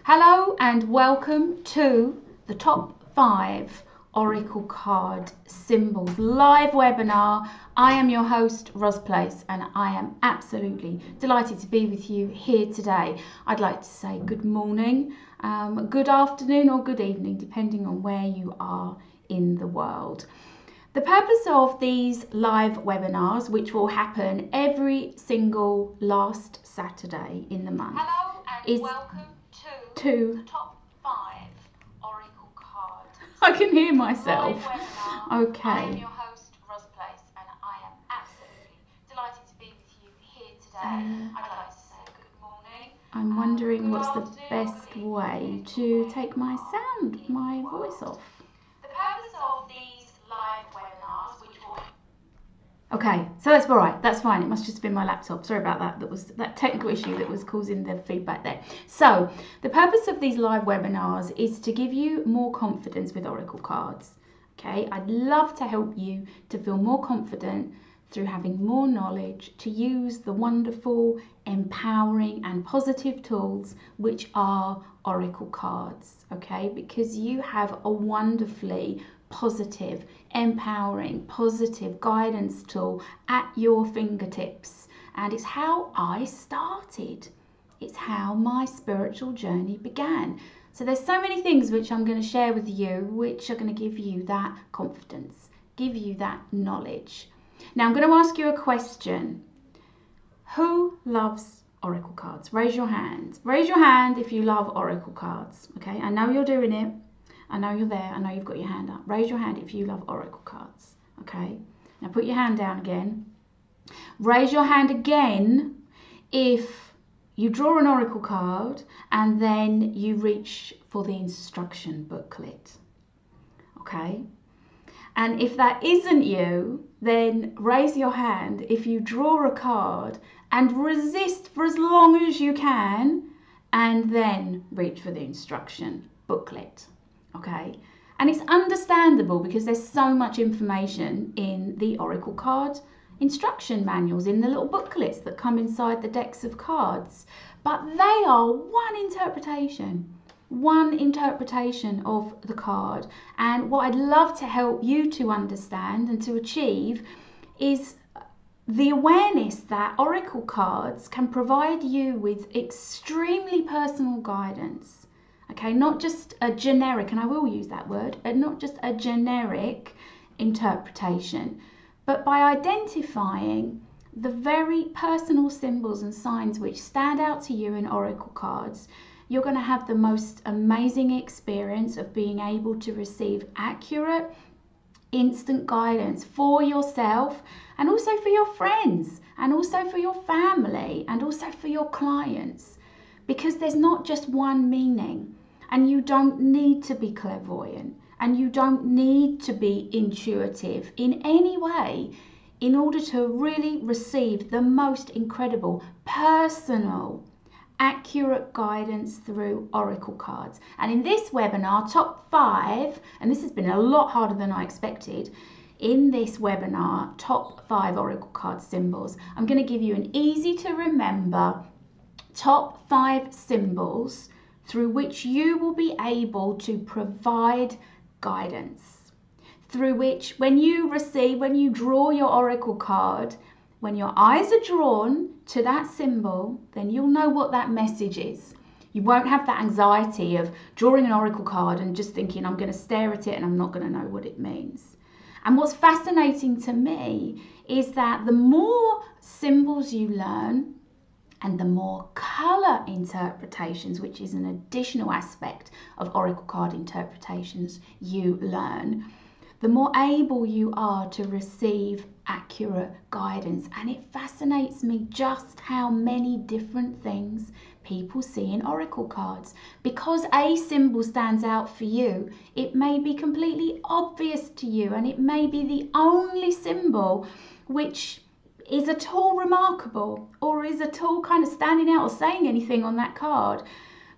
Hello and welcome to the top 5 Oracle card symbols live webinar. I am your host Ros Place and I am absolutely delighted to be with you here today. I'd like to say good morning, good afternoon or good evening depending on where you are in the world. The purpose of these live webinars, which will happen every single last Saturday in the month, Hello and is welcome to the top 5 Oracle card. I can hear myself. Live webinar. Okay. I am your host Ros Place and I am absolutely delighted to be with you here today. I'd like to say good morning. I'm wondering good what's the afternoon, best good way evening, to take where my you are sound, in my the world. voice off. The purpose of these live webinars, which will Okay, so that's all right. That's fine. It must just have been my laptop. Sorry about that. That was that technical issue that was causing the feedback there. So the purpose of these live webinars is to give you more confidence with Oracle cards. Okay, I'd love to help you to feel more confident through having more knowledge to use the wonderful, empowering and positive tools which are Oracle cards. Okay, because you have a wonderfully positive, empowering, positive guidance tool at your fingertips. And it's how I started. It's how my spiritual journey began. So there's so many things which I'm going to share with you, which are going to give you that confidence, give you that knowledge. Now I'm going to ask you a question. Who loves Oracle cards? Raise your hand. Raise your hand if you love Oracle cards. Okay, I know you're doing it. I know you're there. I know you've got your hand up. Raise your hand if you love Oracle cards. Okay. Now put your hand down again. Raise your hand again if you draw an Oracle card and then you reach for the instruction booklet. Okay. And if that isn't you, then raise your hand if you draw a card and resist for as long as you can and then reach for the instruction booklet. Okay, and it's understandable because there's so much information in the Oracle card instruction manuals, in the little booklets that come inside the decks of cards, but they are one interpretation of the card. And what I'd love to help you to understand and to achieve is the awareness that Oracle cards can provide you with extremely personal guidance. Okay, not just a generic, and I will use that word, not just a generic interpretation, but by identifying the very personal symbols and signs which stand out to you in Oracle cards, you're going to have the most amazing experience of being able to receive accurate, instant guidance for yourself and also for your friends and also for your family and also for your clients, because there's not just one meaning. And you don't need to be clairvoyant and you don't need to be intuitive in any way in order to really receive the most incredible, personal, accurate guidance through Oracle cards. And in this webinar, top 5, and this has been a lot harder than I expected, in this webinar, top 5 Oracle card symbols, I'm going to give you an easy to remember top 5 symbols through which you will be able to provide guidance, through which when you draw your Oracle card, when your eyes are drawn to that symbol, then you'll know what that message is. You won't have that anxiety of drawing an Oracle card and just thinking, I'm going to stare at it and I'm not going to know what it means. And what's fascinating to me is that the more symbols you learn, and the more colour interpretations, which is an additional aspect of Oracle card interpretations, you learn, the more able you are to receive accurate guidance. And it fascinates me just how many different things people see in Oracle cards. Because a symbol stands out for you, it may be completely obvious to you, and it may be the only symbol which is at all remarkable or is at all kind of standing out or saying anything on that card.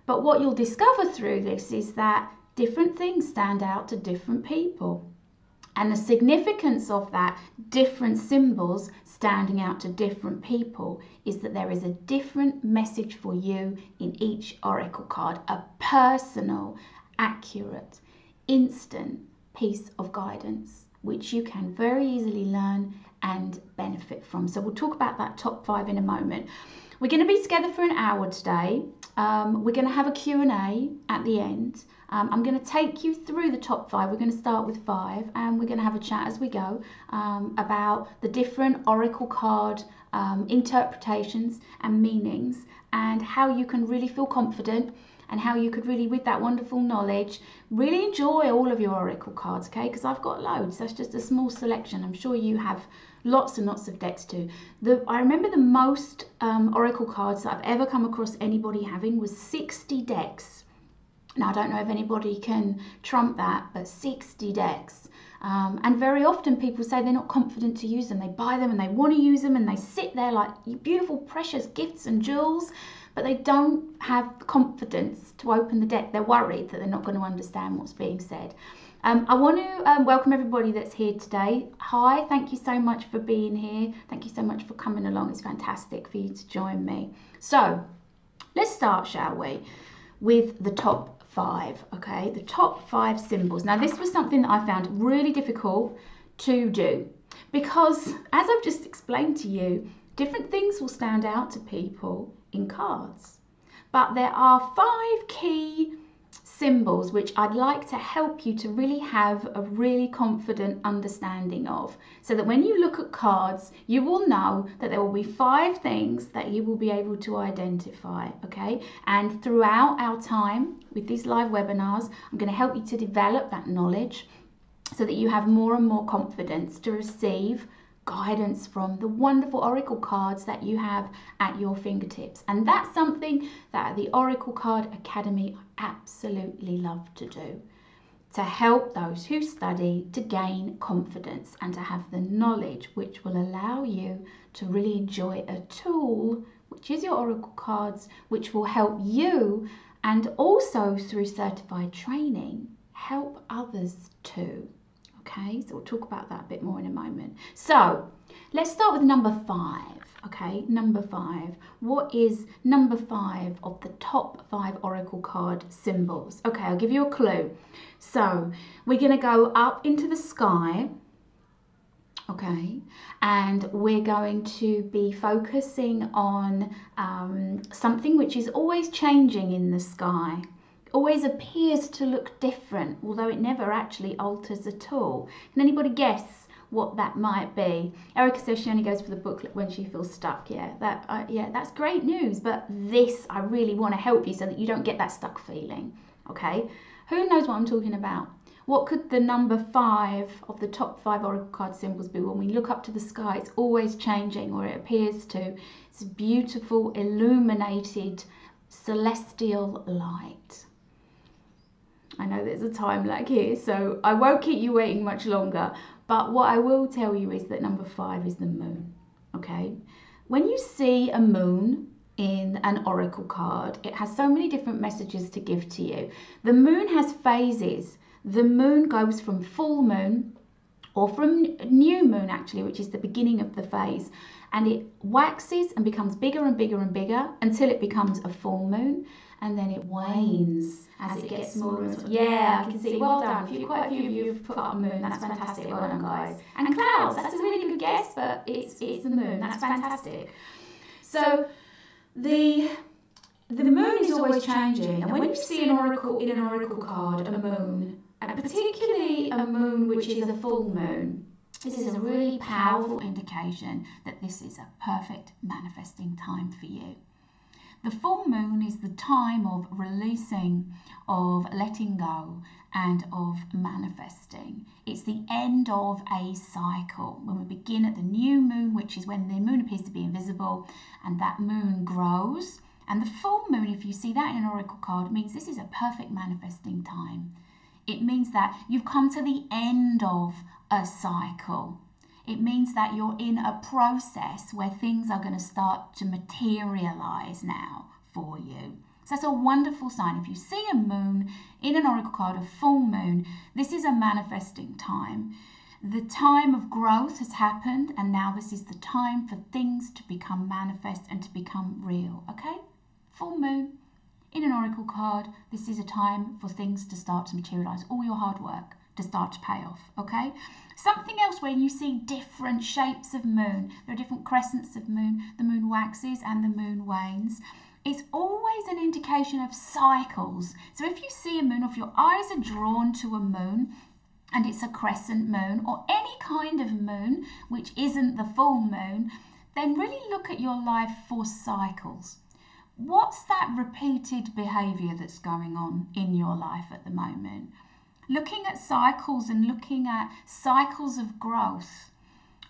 But what you'll discover through this is that different things stand out to different people. And the significance of that, different symbols standing out to different people, is that there is a different message for you in each oracle card, a personal, accurate, instant piece of guidance, which you can very easily learn and benefit from. So we'll talk about that top 5 in a moment. We're going to be together for an hour today. We're going to have a Q&A at the end. I'm going to take you through the top 5. We're going to start with 5 and we're going to have a chat as we go about the different oracle card interpretations and meanings, and how you can really feel confident, and how you could really, with that wonderful knowledge, really enjoy all of your oracle cards, okay? Because I've got loads. That's just a small selection. I'm sure you have lots and lots of decks too. I remember the most oracle cards that I've ever come across anybody having was 60 decks. Now, I don't know if anybody can trump that, but 60 decks. And very often people say they're not confident to use them. They buy them and they want to use them and they sit there like beautiful, precious gifts and jewels, but they don't have confidence to open the deck. They're worried that they're not going to understand what's being said. I want to welcome everybody that's here today. Hi, thank you so much for being here. Thank you so much for coming along. It's fantastic for you to join me. So let's start, shall we, with the top 5, okay? The top 5 symbols. Now, this was something that I found really difficult to do because, as I've just explained to you, different things will stand out to people in cards. But there are 5 key symbols which I'd like to help you to really have a really confident understanding of, so that when you look at cards, you will know that there will be 5 things that you will be able to identify, okay? And throughout our time with these live webinars, I'm going to help you to develop that knowledge so that you have more and more confidence to receive guidance from the wonderful oracle cards that you have at your fingertips. And that's something that the Oracle Card Academy absolutely love to do, to help those who study to gain confidence and to have the knowledge which will allow you to really enjoy a tool, which is your oracle cards, which will help you, and also through certified training, help others too. Okay, so we'll talk about that a bit more in a moment. So let's start with number 5. Okay, number 5. What is number 5 of the top 5 oracle card symbols? Okay, I'll give you a clue. So we're going to go up into the sky. Okay, and we're going to be focusing on something which is always changing in the sky. Always appears to look different, although it never actually alters at all. Can anybody guess what that might be? Erica says she only goes for the booklet when she feels stuck. Yeah, that's great news. But this, I really want to help you so that you don't get that stuck feeling. Okay, who knows what I'm talking about? What could the number 5 of the top 5 oracle card symbols be? When we look up to the sky, it's always changing, or it appears to. It's beautiful, illuminated, celestial light. I know there's a time lag here, so I won't keep you waiting much longer. But what I will tell you is that number 5 is the moon, okay? When you see a moon in an oracle card, it has so many different messages to give to you. The moon has phases. The moon goes from full moon, or from new moon actually, which is the beginning of the phase, and it waxes and becomes bigger and bigger and bigger until it becomes a full moon, and then it wanes as it gets smaller and smaller. Yeah, I can see. Well done. Quite a few of you have put up a moon. That's fantastic. Well done, guys. And clouds. That's a really good guess, but it's the moon. That's fantastic. So the moon is always changing, and when you see an oracle in an oracle card, a moon, and particularly a moon which is a full moon, this is a really powerful indication that this is a perfect manifesting time for you. The full moon is the time of releasing, of letting go, and of manifesting. It's the end of a cycle. When we begin at the new moon, which is when the moon appears to be invisible, and that moon grows. And the full moon, if you see that in an oracle card, means this is a perfect manifesting time. It means that you've come to the end of a cycle. It means that you're in a process where things are going to start to materialize now for you. So that's a wonderful sign. If you see a moon in an oracle card, a full moon, this is a manifesting time. The time of growth has happened, and now this is the time for things to become manifest and to become real, okay? Full moon in an oracle card, this is a time for things to start to materialize, all your hard work to start to pay off, okay? Something else when you see different shapes of moon, there are different crescents of moon, the moon waxes and the moon wanes. It's always an indication of cycles. So if you see a moon, or if your eyes are drawn to a moon and it's a crescent moon or any kind of moon which isn't the full moon, then really look at your life for cycles. What's that repeated behaviour that's going on in your life at the moment? Looking at cycles and looking at cycles of growth,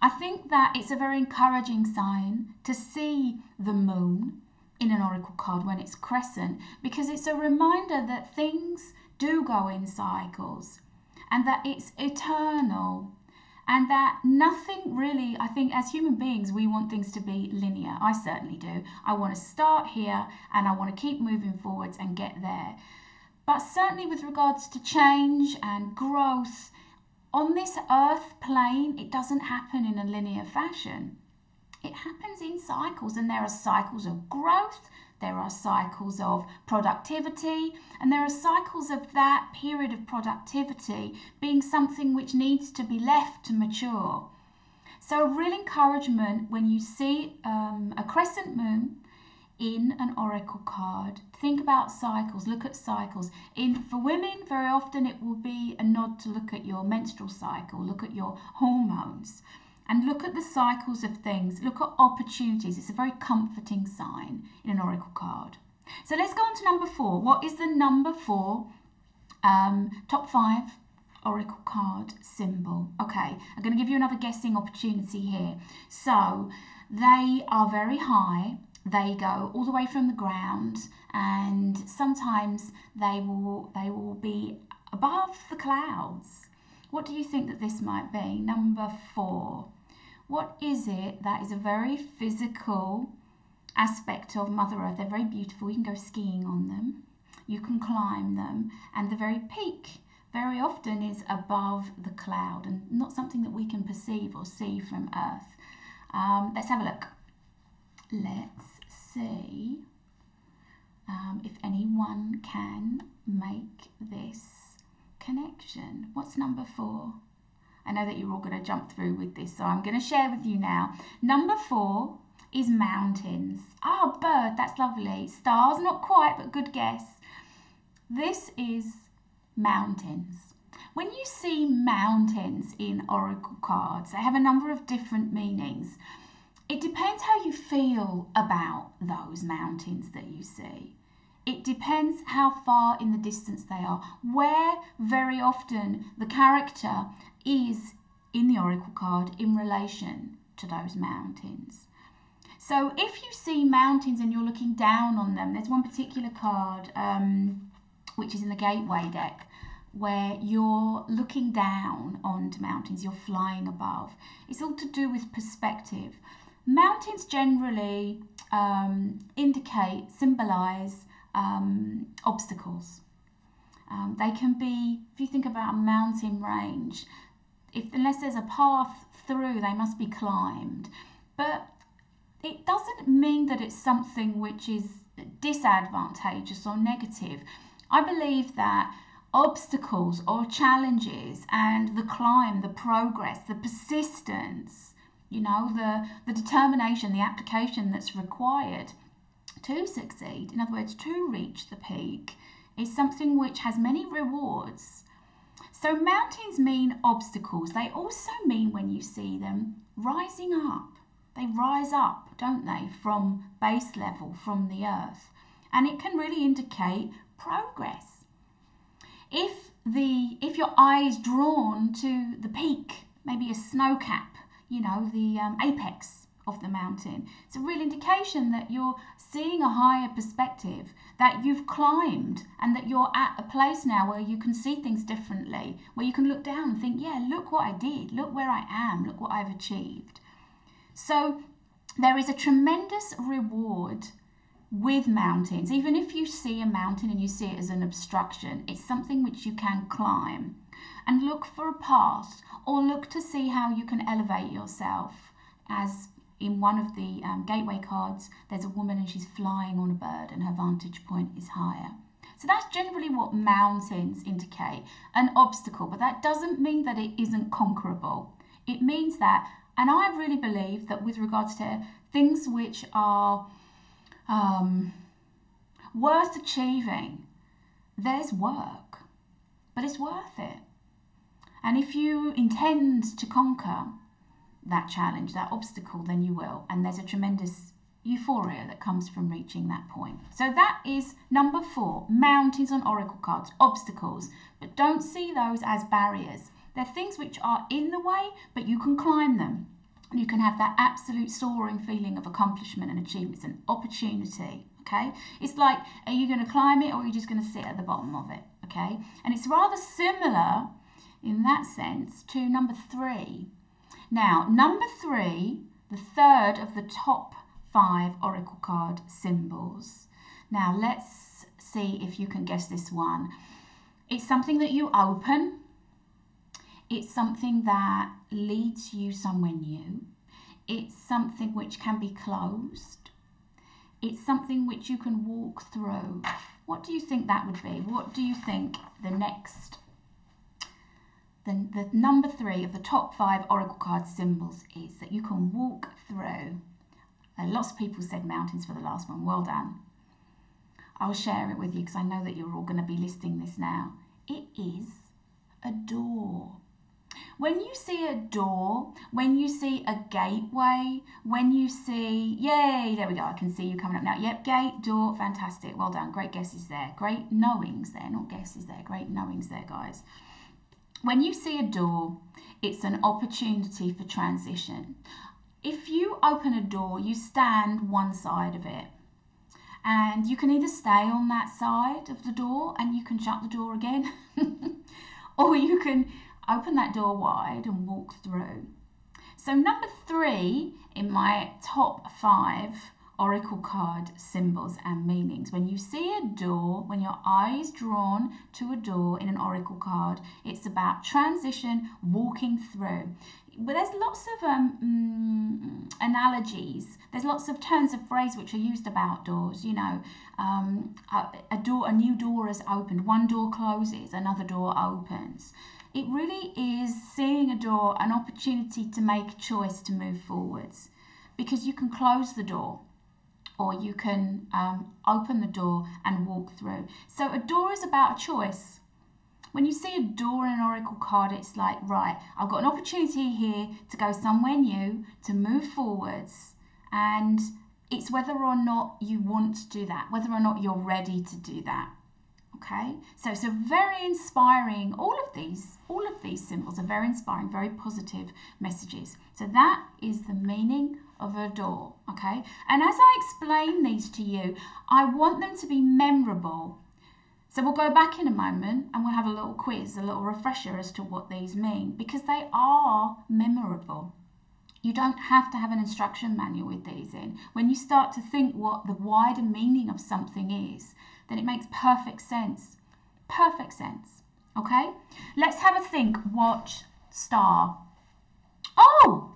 I think that it's a very encouraging sign to see the moon in an oracle card when it's crescent, because it's a reminder that things do go in cycles and that it's eternal, and that nothing really, I think as human beings, we want things to be linear. I certainly do. I want to start here and I want to keep moving forwards and get there. But certainly with regards to change and growth, on this earth plane, it doesn't happen in a linear fashion. It happens in cycles, and there are cycles of growth, there are cycles of productivity, and there are cycles of that period of productivity being something which needs to be left to mature. So a real encouragement when you see a crescent moon in an oracle card, think about cycles, look at cycles. For women, very often it will be a nod to look at your menstrual cycle, look at your hormones, and look at the cycles of things, look at opportunities. It's a very comforting sign in an oracle card. So let's go on to number 4. What is the number 4 top 5 oracle card symbol? Okay, I'm going to give you another guessing opportunity here. So they are very high. They go all the way from the ground, and sometimes they will be above the clouds. What do you think that this might be? Number 4. What is it that is a very physical aspect of Mother Earth? They're very beautiful. You can go skiing on them. You can climb them. And the very peak very often is above the cloud and not something that we can perceive or see from Earth. Let's have a look. Let's see if anyone can make this connection. What's number 4? I know that you're all going to jump through with this, so I'm going to share with you now. Number 4 is mountains. Ah, bird, that's lovely. Stars, not quite, but good guess. This is mountains. When you see mountains in oracle cards, they have a number of different meanings. It depends how you feel about those mountains that you see. It depends how far in the distance they are, where very often the character is in the oracle card in relation to those mountains. So if you see mountains and you're looking down on them, there's one particular card which is in the Gateway deck where you're looking down onto mountains, you're flying above. It's all to do with perspective. Mountains generally symbolise obstacles. They can be, if you think about a mountain range, unless there's a path through, they must be climbed. But it doesn't mean that it's something which is disadvantageous or negative. I believe that obstacles or challenges and the climb, the progress, the persistence, you know, the determination, the application that's required to succeed, in other words, to reach the peak, is something which has many rewards. So mountains mean obstacles. They also mean, when you see them, rising up. They rise up, don't they, from base level, from the earth. And it can really indicate progress. If your eye is drawn to the peak, maybe a snow cap, you know, the apex of the mountain, it's a real indication that you're seeing a higher perspective, that you've climbed and that you're at a place now where you can see things differently, where you can look down and think, yeah, look what I did, look where I am, look what I've achieved. So there is a tremendous reward with mountains, even if you see a mountain and you see it as an obstruction, it's something which you can climb and look for a path, or look to see how you can elevate yourself. As in one of the gateway cards, there's a woman and she's flying on a bird and her vantage point is higher. So that's generally what mountains indicate, an obstacle, but that doesn't mean that it isn't conquerable. It means that, and I really believe that with regards to things which are worth achieving, there's work, but it's worth it. And if you intend to conquer that challenge, that obstacle, then you will. And there's a tremendous euphoria that comes from reaching that point. So that is number 4, mountains on oracle cards, obstacles. But don't see those as barriers. They're things which are in the way, but you can climb them. You can have that absolute soaring feeling of accomplishment and achievement. It's an opportunity, okay? It's like, are you going to climb it or are you just going to sit at the bottom of it, okay? And it's rather similar in that sense to number 3. Now, number 3, the third of the top 5 oracle card symbols. Now, let's see if you can guess this one. It's something that you open. It's something that leads you somewhere new. It's something which can be closed. It's something which you can walk through. What do you think that would be? What do you think the next, the number 3 of the top 5 oracle card symbols is that you can walk through? Lots of people said mountains for the last one. Well done. I'll share it with you because I know that you're all going to be listing this now. It is a door. When you see a door, when you see a gateway, when you see, yay, there we go, I can see you coming up now. Yep, gate, door, fantastic, well done, great guesses there. Great knowings there, not guesses there, great knowings there, guys. When you see a door, it's an opportunity for transition. If you open a door, you stand one side of it. And you can either stay on that side of the door and you can shut the door again, or you can open that door wide and walk through. So number 3 in my top 5 oracle card symbols and meanings. When you see a door, when your eye is drawn to a door in an oracle card, it's about transition, walking through. But there's lots of analogies. There's lots of turns of phrase which are used about doors. You know, a new door is opened. One door closes, another door opens. It really is seeing a door an opportunity to make a choice to move forwards, because you can close the door or you can open the door and walk through. So a door is about a choice. When you see a door in an oracle card, it's like, right, I've got an opportunity here to go somewhere new, to move forwards, and it's whether or not you want to do that, whether or not you're ready to do that. Okay, so it's a very inspiring, all of these symbols are very inspiring, very positive messages. So that is the meaning of a door, okay? And as I explain these to you, I want them to be memorable. So we'll go back in a moment and we'll have a little quiz, a little refresher as to what these mean, because they are memorable. You don't have to have an instruction manual with these in. When you start to think what the wider meaning of something is, then it makes perfect sense. Perfect sense. Okay? Let's have a think. Watch star. Oh!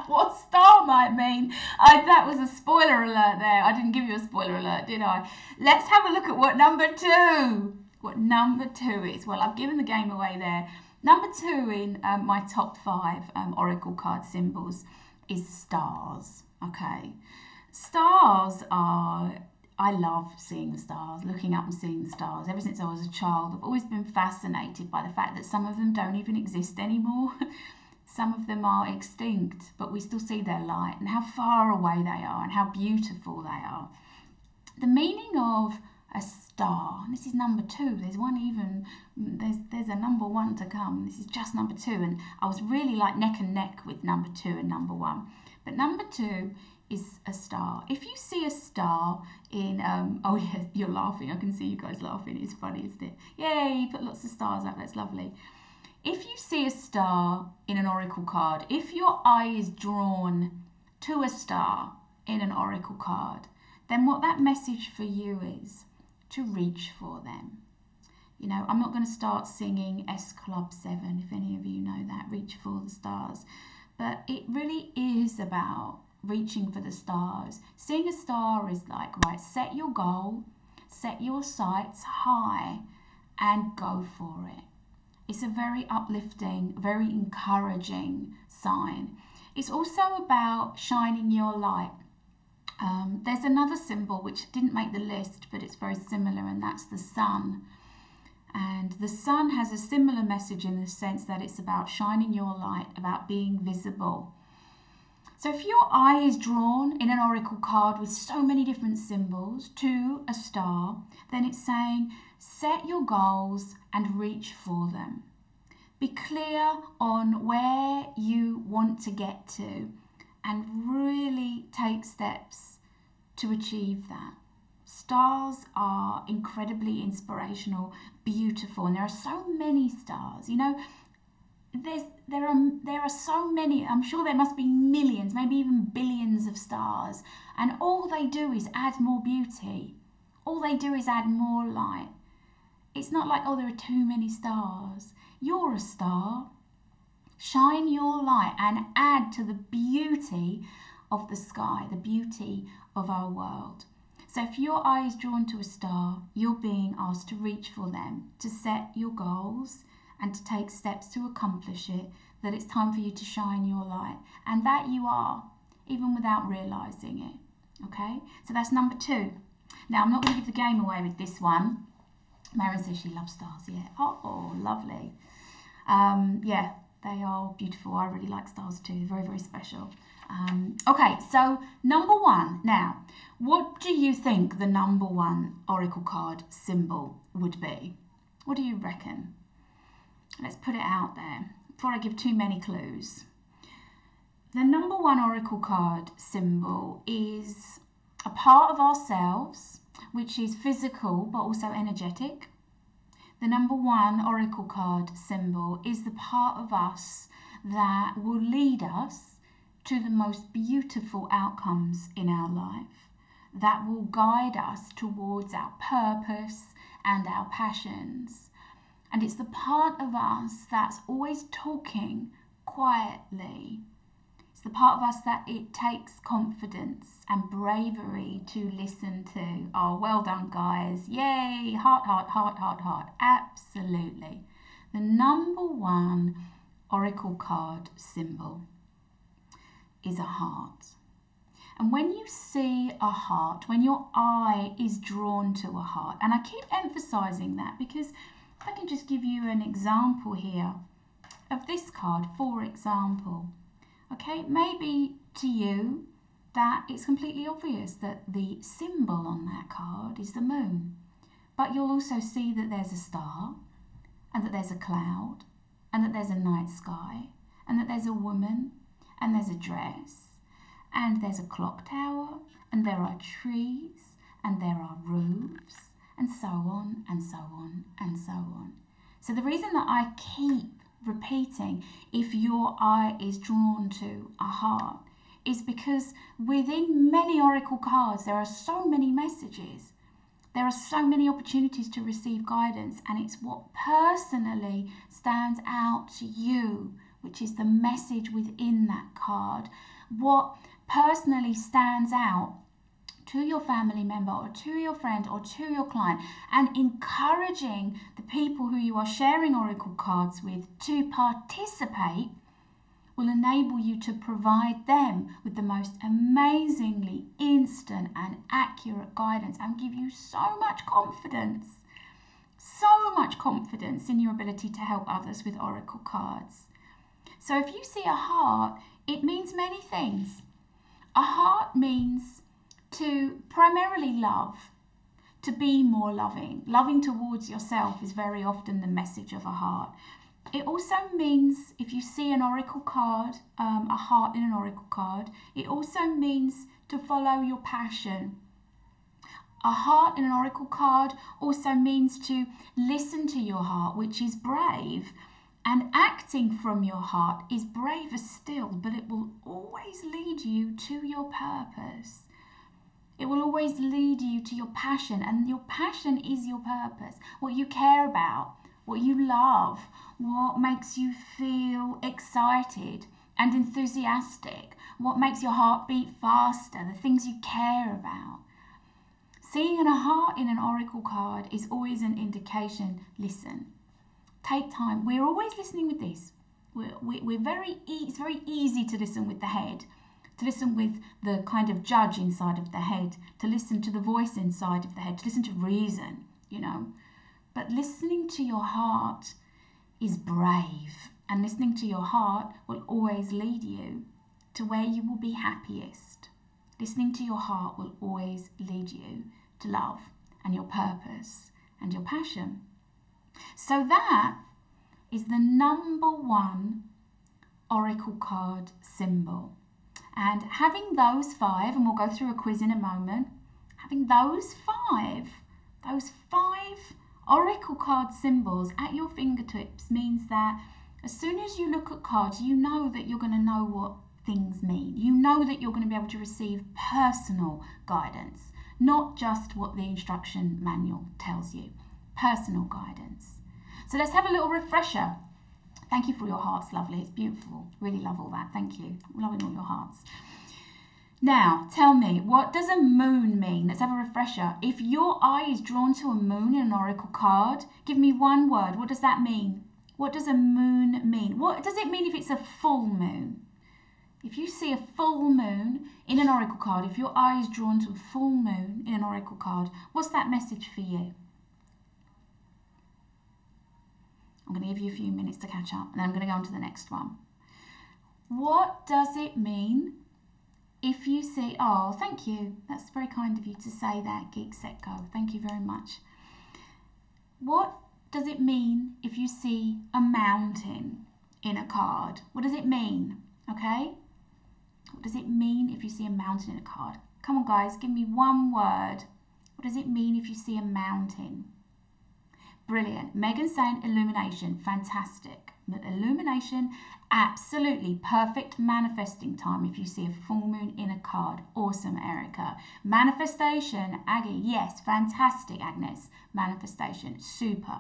What star might mean? That was a spoiler alert there. I didn't give you a spoiler alert, did I? Let's have a look at what number 2. What number 2 is. Well, I've given the game away there. Number 2 in my top 5 oracle card symbols is stars. Okay? Stars are... I love seeing the stars, looking up and seeing the stars. Ever since I was a child, I've always been fascinated by the fact that some of them don't even exist anymore. Some of them are extinct, but we still see their light and how far away they are and how beautiful they are. The meaning of a star, and this is number 2. There's one even, there's a number 1 to come. This is just number 2, and I was really like neck and neck with number 2 and number 1. But number 2 is a star. If you see a star in, oh yeah, you're laughing. I can see you guys laughing. It's funny, isn't it? Yay, put lots of stars up. That's lovely. If you see a star in an oracle card, if your eye is drawn to a star in an oracle card, then what that message for you is to reach for them. You know, I'm not going to start singing S Club 7, if any of you know that, Reach for the Stars. But it really is about reaching for the stars. Seeing a star is like, right, set your goal, set your sights high and go for it. It's a very uplifting, very encouraging sign. It's also about shining your light. There's another symbol which didn't make the list, but it's very similar, and that's the sun. And the sun has a similar message in the sense that it's about shining your light, about being visible. So if your eye is drawn in an oracle card with so many different symbols to a star, then it's saying set your goals and reach for them. Be clear on where you want to get to and really take steps to achieve that. Stars are incredibly inspirational, beautiful, and there are so many stars. You know, there are so many. I'm sure there must be millions, maybe even billions of stars, and all they do is add more beauty. All they do is add more light. It's not like, oh, there are too many stars. You're a star. Shine your light and add to the beauty of the sky, the beauty of our world. So if your eye is drawn to a star, you're being asked to reach for them, to set your goals and to take steps to accomplish it, that it's time for you to shine your light. And that you are, even without realising it. Okay? So that's number 2. Now, I'm not going to give the game away with this one. Marion says she loves stars, yeah. Oh, lovely. Yeah, they are beautiful. I really like stars too. They're very, very special. Okay, so number 1. Now, what do you think the number 1 oracle card symbol would be? What do you reckon? Let's put it out there before I give too many clues. The number 1 oracle card symbol is a part of ourselves, which is physical but also energetic. The number 1 oracle card symbol is the part of us that will lead us to the most beautiful outcomes in our life, that will guide us towards our purpose and our passions. And it's the part of us that's always talking quietly. It's the part of us that it takes confidence and bravery to listen to. Oh, well done, guys. Yay, heart, heart, heart, heart, heart. Absolutely. The number 1 oracle card symbol is a heart. And when you see a heart, when your eye is drawn to a heart, and I keep emphasizing that because I can just give you an example here of this card, for example. Okay, maybe to you that it's completely obvious that the symbol on that card is the moon. But you'll also see that there's a star, and that there's a cloud, and that there's a night sky, and that there's a woman, and there's a dress, and there's a clock tower, and there are trees, and there are roofs, and so on, and so on, and so on. So the reason that I keep repeating, if your eye is drawn to a heart, is because within many oracle cards, there are so many messages. There are so many opportunities to receive guidance, and it's what personally stands out to you, which is the message within that card. What personally stands out to your family member or to your friend or to your client, and encouraging the people who you are sharing oracle cards with to participate will enable you to provide them with the most amazingly instant and accurate guidance and give you so much confidence in your ability to help others with oracle cards. So if you see a heart, it means many things. A heart means to primarily love, to be more loving. Loving towards yourself is very often the message of a heart. It also means, if you see an oracle card, a heart in an oracle card, it also means to follow your passion. A heart in an oracle card also means to listen to your heart, which is brave. And acting from your heart is braver still, but it will always lead you to your purpose. It will always lead you to your passion, and your passion is your purpose, what you care about, what you love, what makes you feel excited and enthusiastic, what makes your heart beat faster, the things you care about. Seeing a heart in an oracle card is always an indication. Listen, take time. We're always listening with this. It's very easy to listen with the head, to listen with the kind of judge inside of the head, to listen to the voice inside of the head, to listen to reason, But listening to your heart is brave, and listening to your heart will always lead you to where you will be happiest. Listening to your heart will always lead you to love and your purpose and your passion. So that is the number one oracle card symbol. And having those 5, and we'll go through a quiz in a moment, having those five oracle card symbols at your fingertips means that as soon as you look at cards, you know that you're going to know what things mean. You know that you're going to be able to receive personal guidance, not just what the instruction manual tells you. Personal guidance. So let's have a little refresher. Thank you for your hearts, lovely. It's beautiful. Really love all that. Thank you. I'm loving all your hearts. Now, tell me, what does a moon mean? Let's have a refresher. If your eye is drawn to a moon in an oracle card, give me one word. What does that mean? What does a moon mean? What does it mean if it's a full moon? If you see a full moon in an oracle card, if your eye is drawn to a full moon in an oracle card, what's that message for you? I'm going to give you a few minutes to catch up, and then I'm going to go on to the next one. What does it mean if you see, oh, thank you. That's very kind of you to say that, Geek Set Go. Thank you very much. What does it mean if you see a mountain in a card? What does it mean? Okay? What does it mean if you see a mountain in a card? Come on, guys, give me one word. What does it mean if you see a mountain? Brilliant. Megan's saying illumination. Fantastic. Illumination, absolutely perfect manifesting time if you see a full moon in a card. Awesome, Erica. Manifestation, Aggie. Yes, fantastic, Agnes. Manifestation, super.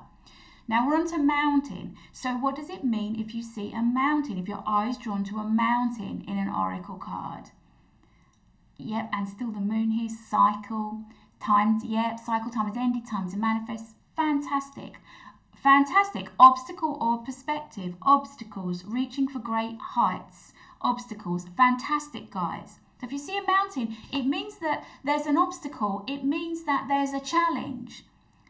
Now we're on to mountain. So what does it mean if you see a mountain? If your eye is drawn to a mountain in an oracle card? Yep, and still the moon here. Cycle. Times, yep, cycle time is ended. Time to manifest. Fantastic. Fantastic. Obstacle or perspective. Obstacles. Reaching for great heights. Obstacles. Fantastic, guys. So if you see a mountain, it means that there's an obstacle. It means that there's a challenge.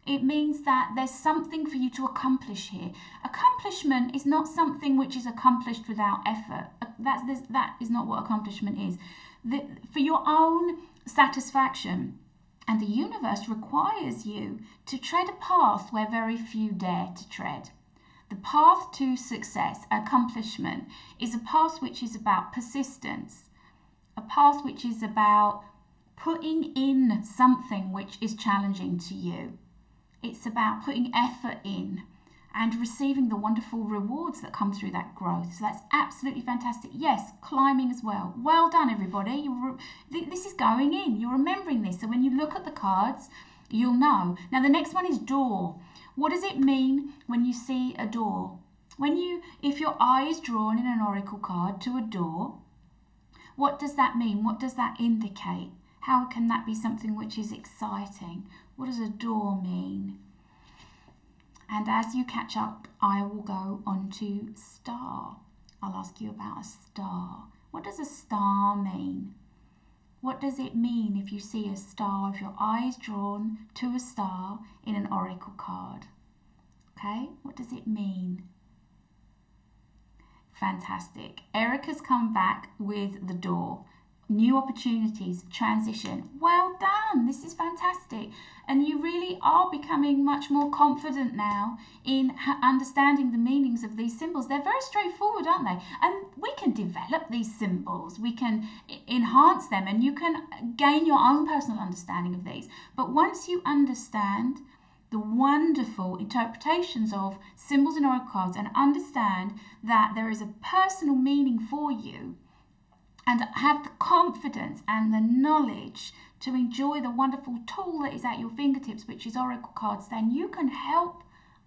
It means that there's something for you to accomplish here. Accomplishment is not something which is accomplished without effort. That is not what accomplishment is. For your own satisfaction, and the universe requires you to tread a path where very few dare to tread. The path to success, accomplishment, is a path which is about persistence, a path which is about putting in something which is challenging to you. It's about putting effort in and receiving the wonderful rewards that come through that growth. So that's absolutely fantastic. Yes, climbing as well. Well done, everybody. This is going in. You're remembering this. So when you look at the cards, you'll know. Now, the next one is door. What does it mean when you see a door? If your eye is drawn in an oracle card to a door, what does that mean? What does that indicate? How can that be something which is exciting? What does a door mean? And as you catch up, I will go on to star. I'll ask you about a star. What does a star mean? What does it mean if you see a star, if your eye is drawn to a star in an oracle card? Okay, what does it mean? Fantastic. Erica's come back with the door. New opportunities, transition. Well done. This is fantastic. And you really are becoming much more confident now in understanding the meanings of these symbols. They're very straightforward, aren't they? And we can develop these symbols. We can enhance them, and you can gain your own personal understanding of these. But once you understand the wonderful interpretations of symbols and oracle cards and understand that there is a personal meaning for you, and have the confidence and the knowledge to enjoy the wonderful tool that is at your fingertips, which is Oracle cards, then you can help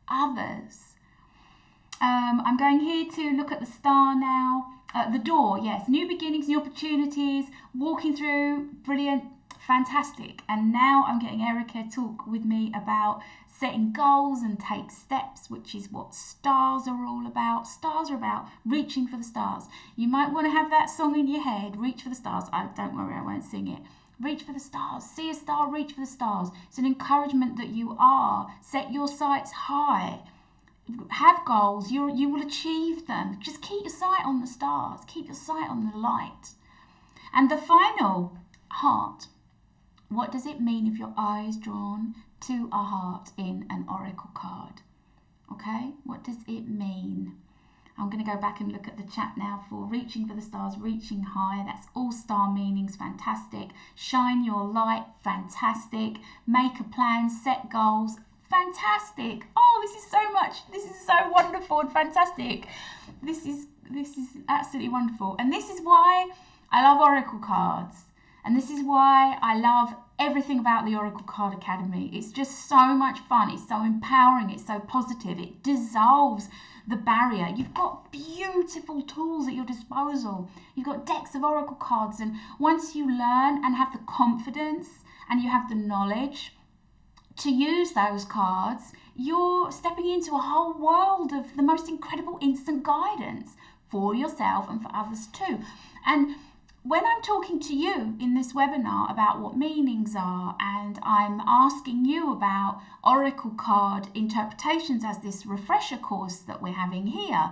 others. I'm going here to look at the star now. The door, yes, new beginnings, new opportunities, walking through, brilliant, fantastic. And now I'm getting Erica talk with me about setting goals and take steps, which is what stars are all about. Stars are about reaching for the stars. You might want to have that song in your head, reach for the stars. Don't worry, I won't sing it. Reach for the stars, see a star, reach for the stars. It's an encouragement that you are. Set your sights high. Have goals, you will achieve them. Just keep your sight on the stars, keep your sight on the light. And the final, heart. What does it mean if your eye is drawn to a heart in an oracle card? Okay, what does it mean? I'm going to go back and look at the chat now for reaching for the stars, reaching high. That's all star meanings, fantastic. Shine your light, fantastic. Make a plan, set goals, fantastic. Oh, this is so much. This is so wonderful and fantastic. This is absolutely wonderful. And this is why I love oracle cards. And this is why I love everything about the Oracle Card Academy. It's just so much fun. It's so empowering. It's so positive. It dissolves the barrier. You've got beautiful tools at your disposal. You've got decks of oracle cards, and once you learn and have the confidence and you have the knowledge to use those cards, you're stepping into a whole world of the most incredible instant guidance for yourself and for others too. And when I'm talking to you in this webinar about what meanings are, and I'm asking you about oracle card interpretations as this refresher course that we're having here,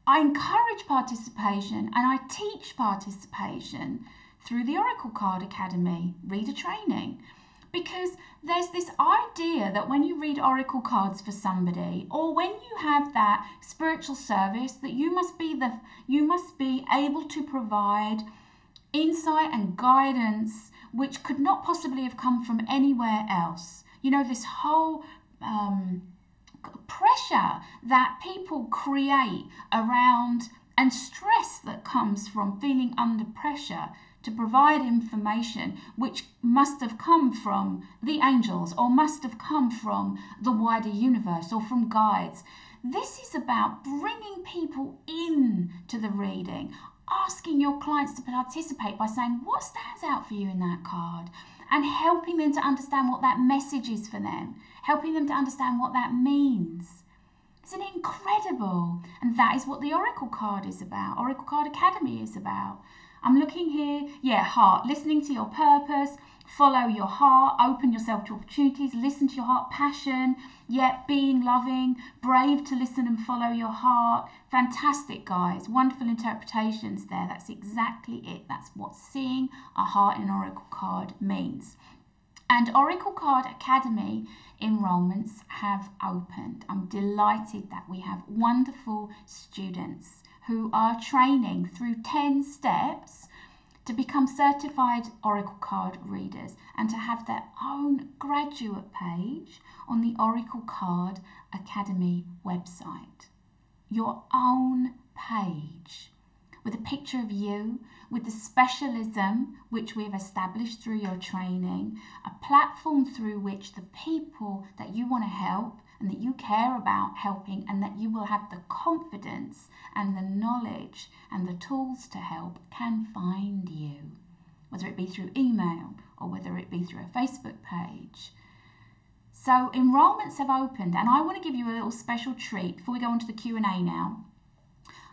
I encourage participation and I teach participation through the Oracle Card Academy reader training. Because there's this idea that when you read oracle cards for somebody, or when you have that spiritual service, that you must be able to provide insight and guidance which could not possibly have come from anywhere else. You know, this whole pressure that people create around, and stress that comes from feeling under pressure to provide information which must have come from the angels, or must have come from the wider universe, or from guides. This is about bringing people in to the reading, asking your clients to participate by saying what stands out for you in that card, and helping them to understand what that message is for them, helping them to understand what that means. Isn't it incredible? And that is what the Oracle card is about. Oracle Card Academy is about. I'm looking here, heart, listening to your purpose, follow your heart, open yourself to opportunities, listen to your heart, passion, being loving, brave to listen and follow your heart. Fantastic, guys, wonderful interpretations there. That's exactly it. That's what seeing a heart in an oracle card means. And Oracle Card Academy enrollments have opened. I'm delighted that we have wonderful students who are training through 10 steps to become certified oracle card readers and to have their own graduate page on the Oracle Card Academy website. Your own page with a picture of you, with the specialism which we've established through your training, a platform through which the people that you want to help and that you care about helping, and that you will have the confidence and the knowledge and the tools to help, can find you, whether it be through email or whether it be through a Facebook page. So enrollments have opened, and I want to give you a little special treat before we go on to the Q&A now.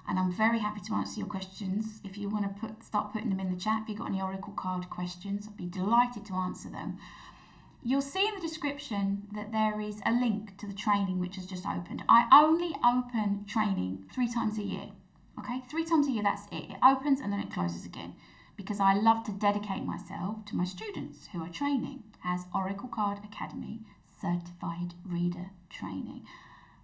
And I'm very happy to answer your questions. If you want to start putting them in the chat, if you've got any oracle card questions, I'd be delighted to answer them. You'll see in the description that there is a link to the training which has just opened. I only open training 3 times a year. Okay, 3 times a year, that's it. It opens and then it closes again, because I love to dedicate myself to my students who are training as Oracle Card Academy Certified Reader Training.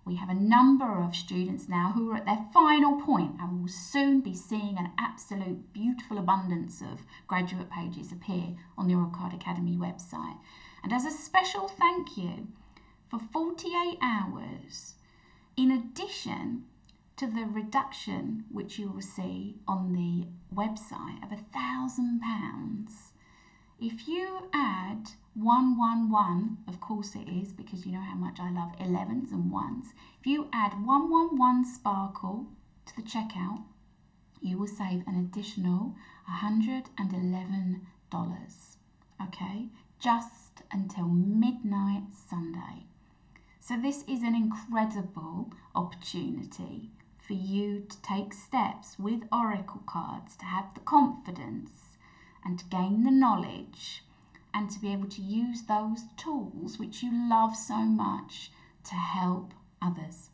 We have a number of students now who are at their final point and will soon be seeing an absolute beautiful abundance of graduate pages appear on the Oracle Card Academy website. And as a special thank you, for 48 hours, in addition to the reduction which you will see on the website of £1,000, if you add 111, of course it is, because you know how much I love 11s and 1s. If you add 111 Sparkle to the checkout, you will save an additional $111. Okay, just until midnight Sunday. So this is an incredible opportunity for you to take steps with Oracle cards, to have the confidence and to gain the knowledge and to be able to use those tools which you love so much to help others,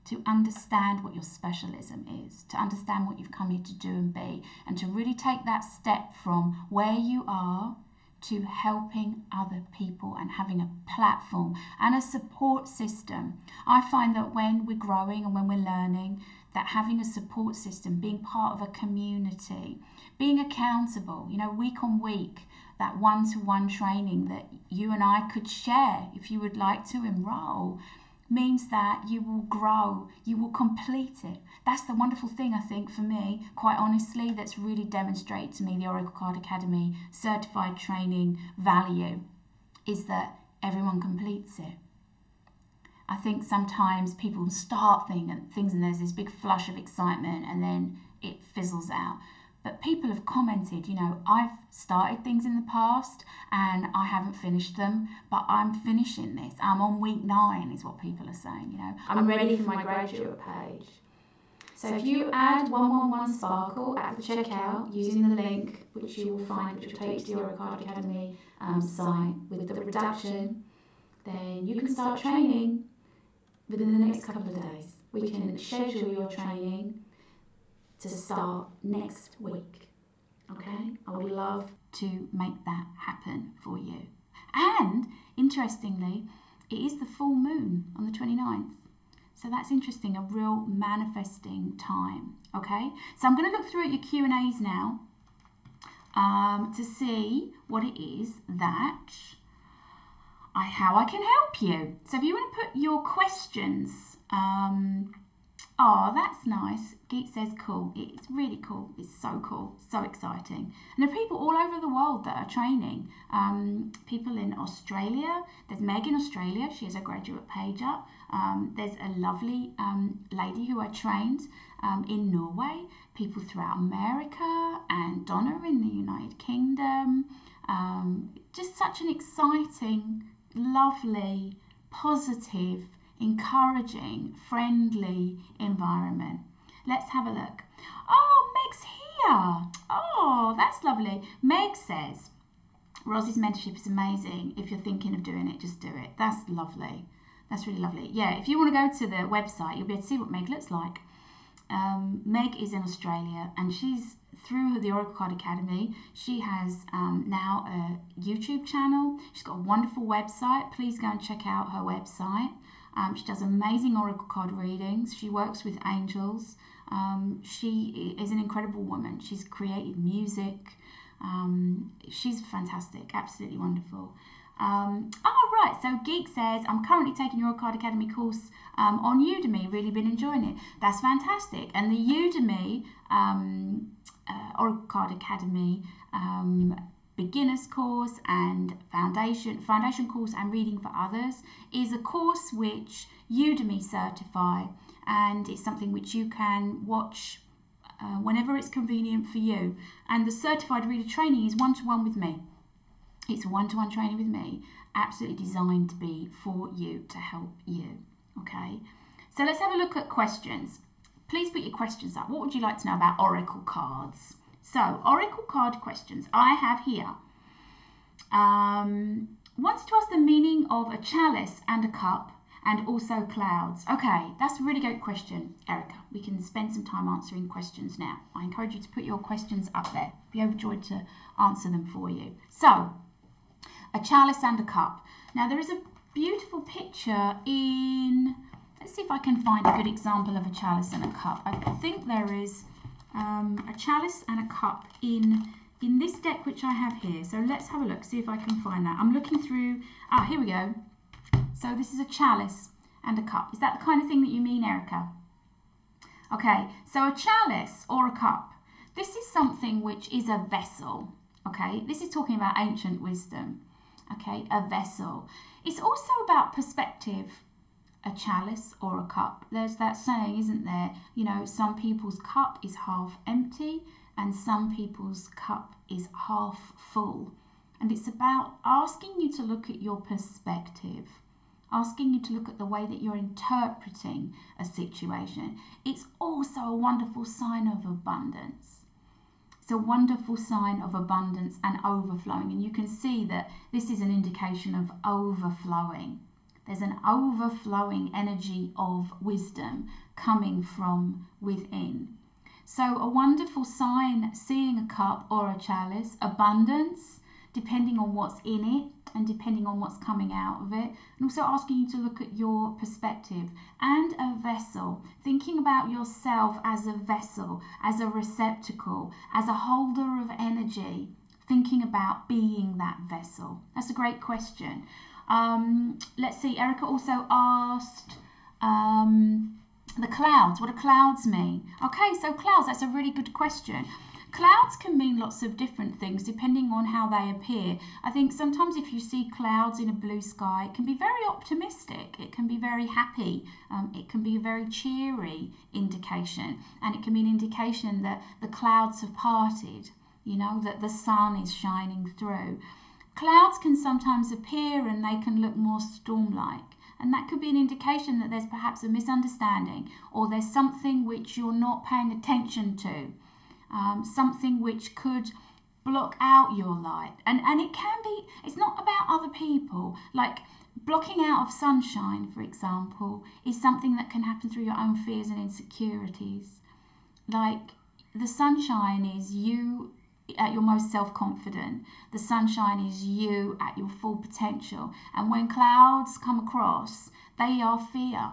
to understand what your specialism is, to understand what you've come here to do and be, and to really take that step from where you are to helping other people and having a platform and a support system. I find that when we're growing and when we're learning, that having a support system, being part of a community, being accountable, you know, week on week, that one-to-one training that you and I could share if you would like to enroll, means that you will grow, you will complete it. That's the wonderful thing, I think, for me, quite honestly, that's really demonstrated to me the Oracle Card Academy certified training value, is that everyone completes it. I think sometimes people start things and there's this big flush of excitement and then it fizzles out. But people have commented, you know, I've started things in the past and I haven't finished them, but I'm finishing this. I'm on week 9 is what people are saying, you know. I'm ready for my graduate page. So if you add 111 Sparkle at the checkout using the link, which you will find, which will take you to the Oracle Card Academy site with the reduction, then you can start training within the next couple of days. We can schedule your training to start next week. Okay, I would love to make that happen for you. And interestingly, it is the full moon on the 29th. So that's interesting, a real manifesting time. Okay, so I'm going to look through at your Q&As now to see what it is that how I can help you. So if you want to put your questions, oh, that's nice. Geek says cool. It's really cool. It's so cool. So exciting. And there are people all over the world that are training. People in Australia. There's Meg in Australia. She has a graduate page up. There's a lovely lady who I trained in Norway. People throughout America and Donna in the United Kingdom. Just such an exciting, lovely, positive, encouraging, friendly environment. Let's have a look. Oh, Meg's here. Oh, that's lovely. Meg says, Ros's mentorship is amazing. If you're thinking of doing it, just do it. That's lovely. That's really lovely. Yeah, if you want to go to the website, you'll be able to see what Meg looks like. Meg is in Australia and she's through the Oracle Card Academy. She has now a YouTube channel. She's got a wonderful website. Please go and check out her website. She does amazing Oracle card readings. She works with angels. She is an incredible woman. She's created music. She's fantastic, absolutely wonderful. Right, so Geek says, I'm currently taking your Oracle Card Academy course on Udemy. Really been enjoying it. That's fantastic. And the Udemy Oracle Card Academy beginners course and foundation course and reading for others is a course which Udemy certify, and it's something which you can watch whenever it's convenient for you. And the certified reader training is one-to-one with me. It's a one-to-one training with me, absolutely designed to be for you, to help you. Okay, so let's have a look at questions. Please put your questions up. What would you like to know about Oracle cards? So, Oracle card questions I have here. Wanted to ask the meaning of a chalice and a cup and also clouds. Okay, that's a really great question, Erica. We can spend some time answering questions now. I encourage you to put your questions up there. I'd be overjoyed to answer them for you. So, a chalice and a cup. Now, there is a beautiful picture in... Let's see if I can find a good example of a chalice and a cup. I think there is a chalice and a cup in this deck which I have here. So let's have a look, see if I can find that. I'm looking through... here we go. So this is a chalice and a cup. Is that the kind of thing that you mean, Erica? Okay, so a chalice or a cup. This is something which is a vessel. Okay, this is talking about ancient wisdom. Okay, a vessel. It's also about perspective. A chalice or a cup. There's that saying, isn't there? You know, some people's cup is half empty and some people's cup is half full. And it's about asking you to look at your perspective, asking you to look at the way that you're interpreting a situation. It's also a wonderful sign of abundance. It's a wonderful sign of abundance and overflowing. And you can see that this is an indication of overflowing. There's an overflowing energy of wisdom coming from within. So a wonderful sign, seeing a cup or a chalice, abundance, depending on what's in it and depending on what's coming out of it. And also asking you to look at your perspective. And a vessel, thinking about yourself as a vessel, as a receptacle, as a holder of energy, thinking about being that vessel. That's a great question. Let's see, Erica also asked the clouds. What do clouds mean? Okay, so clouds, that's a really good question. Clouds can mean lots of different things depending on how they appear. I think sometimes if you see clouds in a blue sky, it can be very optimistic, it can be very happy, it can be a very cheery indication, and it can be an indication that the clouds have parted, you know, that the sun is shining through. Clouds can sometimes appear and they can look more storm-like, and that could be an indication that there's perhaps a misunderstanding or there's something which you're not paying attention to, something which could block out your light. And it can be, it's not about other people, like blocking out of sunshine, for example, is something that can happen through your own fears and insecurities. Like the sunshine is you at your most self-confident. The sunshine is you at your full potential. And when clouds come across, they are fear.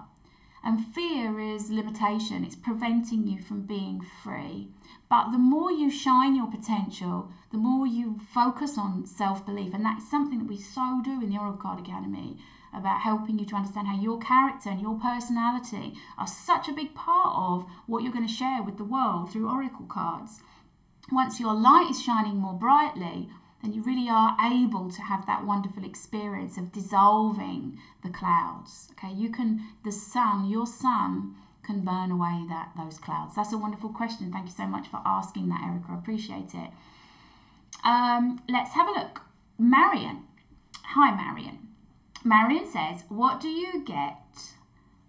And fear is limitation. It's preventing you from being free. But the more you shine your potential, the more you focus on self-belief. And that's something that we so do in the Oracle Card Academy, about helping you to understand how your character and your personality are such a big part of what you're going to share with the world through Oracle cards. Once your light is shining more brightly, then you really are able to have that wonderful experience of dissolving the clouds. Okay, you can, the sun, your sun can burn away those clouds. That's a wonderful question. Thank you so much for asking that, Erica. I appreciate it. Let's have a look. Marion. Hi, Marion. Marion says, what do you get?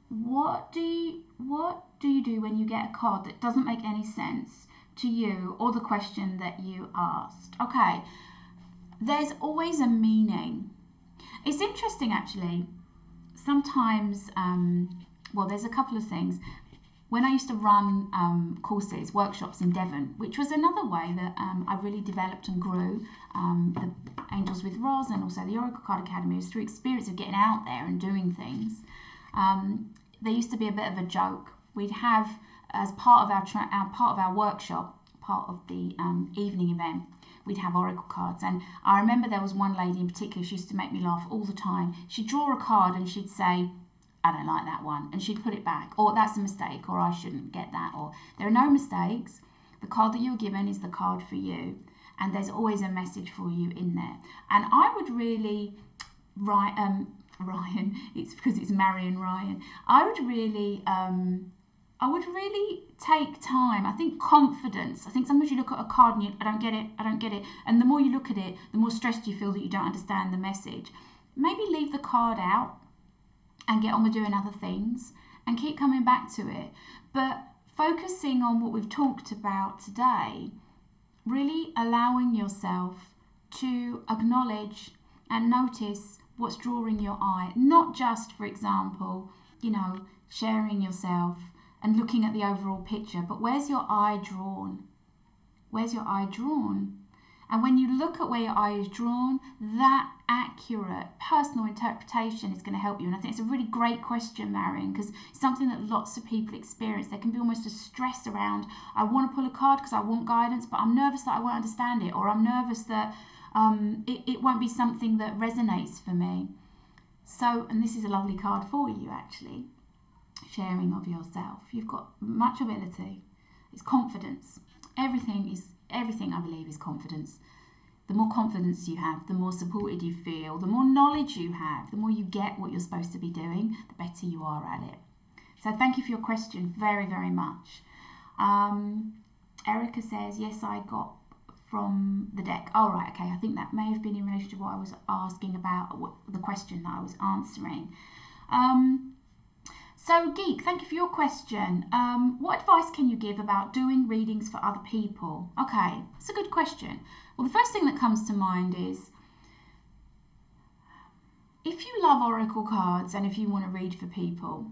What do you do when you get a card that doesn't make any sense to you or the question that you asked? Okay, there's always a meaning. It's interesting actually, sometimes, well, there's a couple of things. When I used to run courses, workshops in Devon, which was another way that I really developed and grew, the Angels with Ros and also the Oracle Card Academy, was through experience of getting out there and doing things. There used to be a bit of a joke. We'd have, as part of our workshop, part of the evening event, we'd have oracle cards. And I remember there was one lady in particular, she used to make me laugh all the time. She'd draw a card and she'd say, I don't like that one, and she'd put it back, or that's a mistake, or I shouldn't get that, or there are no mistakes. The card that you're given is the card for you, and there's always a message for you in there. And I would really write, Ryan, it's because it's Marion Ryan, I would really take time. I think confidence. I think sometimes you look at a card and you, I don't get it. And the more you look at it, the more stressed you feel that you don't understand the message. Maybe leave the card out and get on with doing other things and keep coming back to it. But focusing on what we've talked about today, really allowing yourself to acknowledge and notice what's drawing your eye. Not just, for example, sharing yourself and looking at the overall picture, but where's your eye drawn? Where's your eye drawn? And when you look at where your eye is drawn, that accurate personal interpretation is going to help you. And I think it's a really great question, Marion, because it's something that lots of people experience. There can be almost a stress around, I want to pull a card because I want guidance, but I'm nervous that I won't understand it, or I'm nervous that it won't be something that resonates for me. So, and this is a lovely card for you, actually. Sharing of yourself. You've got much ability. It's confidence. Everything, I believe, is confidence. the more confidence you have, the more supported you feel, the more knowledge you have, the more you get what you're supposed to be doing, the better you are at it. So thank you for your question very, very much. Erica says, yes, I got from the deck. Oh, right, okay. I think that may have been in relation to what I was asking about, the question that I was answering. So, Geek, thank you for your question. What advice can you give about doing readings for other people? Okay, it's a good question. Well, the first thing that comes to mind is, if you love oracle cards and if you want to read for people,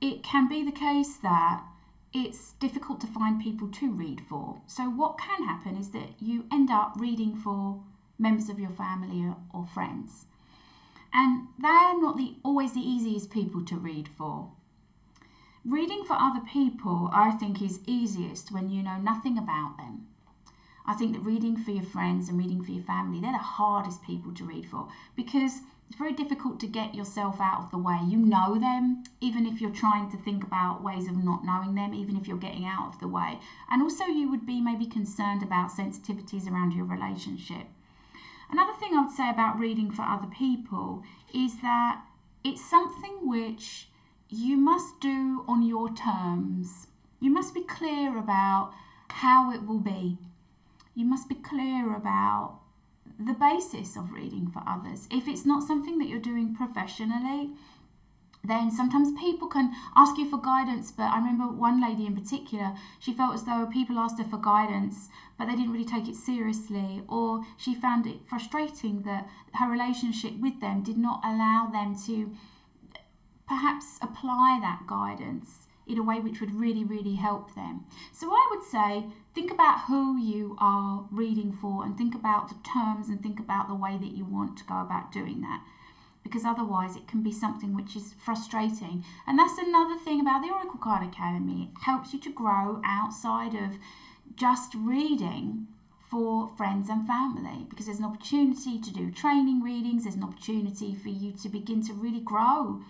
it can be the case that it's difficult to find people to read for. So what can happen is that you end up reading for members of your family or friends. And they're not always the easiest people to read for. Reading for other people, I think, is easiest when you know nothing about them. I think that reading for your friends and reading for your family, they're the hardest people to read for, because it's very difficult to get yourself out of the way. You know them, even if you're trying to think about ways of not knowing them, even if you're getting out of the way. And also you would be maybe concerned about sensitivities around your relationship. Another thing I would say about reading for other people is that it's something which you must do on your terms. You must be clear about how it will be. You must be clear about the basis of reading for others. If it's not something that you're doing professionally, then sometimes people can ask you for guidance. But I remember one lady in particular, she felt as though people asked her for guidance, but they didn't really take it seriously, or she found it frustrating that her relationship with them did not allow them to perhaps apply that guidance in a way which would really, really help them. So I would say, think about who you are reading for and think about the terms and think about the way that you want to go about doing that, because otherwise it can be something which is frustrating. And that's another thing about the Oracle Card Academy. It helps you to grow outside of just reading for friends and family, because there's an opportunity to do training readings, there's an opportunity for you to begin to really grow